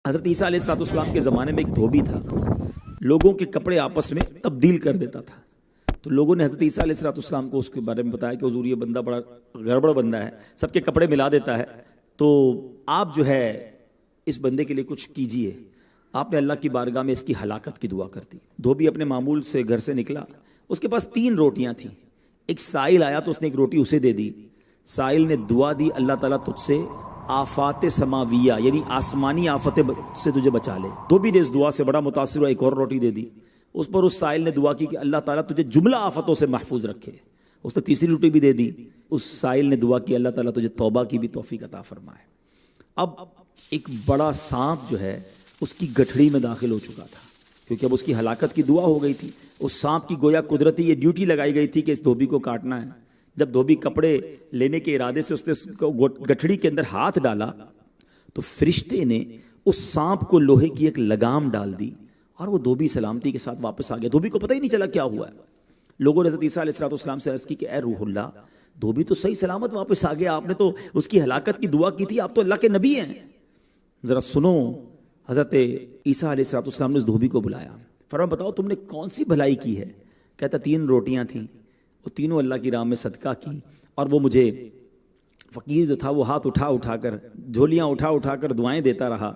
हज़रत ईसा अलैहिस्सलाम के ज़माने में एक धोबी था, लोगों के कपड़े आपस में तब्दील कर देता था। तो लोगों ने हज़रत ईसा अलैहिस्सलाम को उसके बारे में बताया कि हुज़ूर ये बंदा बड़ा गड़बड़ बंदा है, सबके कपड़े मिला देता है, तो आप जो है इस बंदे के लिए कुछ कीजिए। आपने अल्लाह की बारगाह में इसकी हलाकत की दुआ कर दी। धोबी अपने मामूल से घर से निकला, उसके पास 3 रोटियां थीं। एक साइल आया तो उसने एक रोटी उसे दे दी। साइल ने दुआ दी, अल्लाह ताला तुझसे आफात समाविया यानी आसमानी आफतें से तुझे बचा ले। धोबी ने इस दुआ से बड़ा मुतासिर हुआ, एक और रोटी दे दी। उस पर उस साइल ने दुआ की कि अल्लाह ताला तुझे जुमला आफतों से महफूज रखे। उसने तीसरी रोटी भी दे दी। उस साइल ने दुआ की अल्लाह ताला तुझे तौबा की भी तौफीक अता फरमाए। अब एक बड़ा सांप जो है उसकी गठड़ी में दाखिल हो चुका था, क्योंकि अब उसकी हलाकत की दुआ हो गई थी। उस सांप की गोया कुदरती ये ड्यूटी लगाई गई थी कि इस धोबी को काटना है। जब धोबी कपड़े लेने के इरादे से उसने गठड़ी के अंदर हाथ डाला तो फरिश्ते ने उस सांप को लोहे की एक लगाम डाल दी और वो धोबी सलामती के साथ वापस आ गया। धोबी को पता ही नहीं चला क्या हुआ है। लोगों ने हज़रत ईसा अलैहिस्सलाम से अर्ज़ की कि ए रूहुल्लाह, धोबी तो सही सलामत वापस आ गया, आपने तो उसकी हलाकत की दुआ की थी, आप तो अल्लाह के नबी हैं, ज़रा सुनो। हज़रत ईसा अलैहिस्सलाम ने उस धोबी को बुलाया, फरमाया बताओ तुमने कौन सी भलाई की है। कहता 3 रोटियां थीं, वो तीनों अल्लाह की राह में सदका की, और वो मुझे फ़कीर जो था वो हाथ उठा उठाकर, झोलियाँ उठा उठाकर दुआएं देता रहा।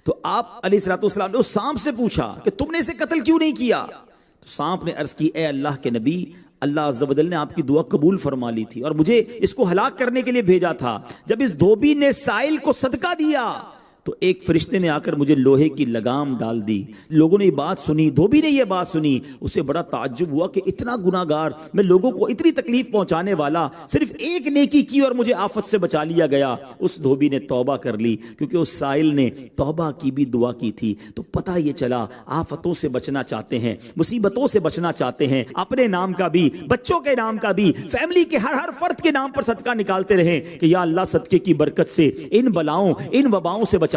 तो आप अलैहिस्सलाम ने उस सांप से पूछा कि तुमने इसे कत्ल क्यों नहीं किया। तो सांप ने अर्ज़ की, ए अल्लाह के नबी, अल्लाह अज़्ज़ा वजल ने आपकी दुआ कबूल फरमा ली थी और मुझे इसको हलाक करने के लिए भेजा था। जब इस धोबी ने साइल को सदका दिया तो एक फरिश्ते ने आकर मुझे लोहे की लगाम डाल दी। लोगों ने ये बात सुनी, धोबी ने ये बात सुनी, उसे बड़ा ताज्जुब हुआ कि इतना गुनाहगार, मैं लोगों को इतनी तकलीफ पहुंचाने वाला, सिर्फ एक नेकी की और मुझे आफत से बचा लिया गया। उस धोबी ने तौबा कर ली, क्योंकि उस साइल ने तौबा की भी दुआ की थी। तो पता ये चला, आफतों से बचना चाहते हैं, मुसीबतों से बचना चाहते हैं, अपने नाम का भी, बच्चों के नाम का भी, फैमिली के हर फर्द के नाम पर सदका निकालते रहें कि या अल्लाह सदके की बरकत से इन बलाओं, इन वबाओं से बचाना।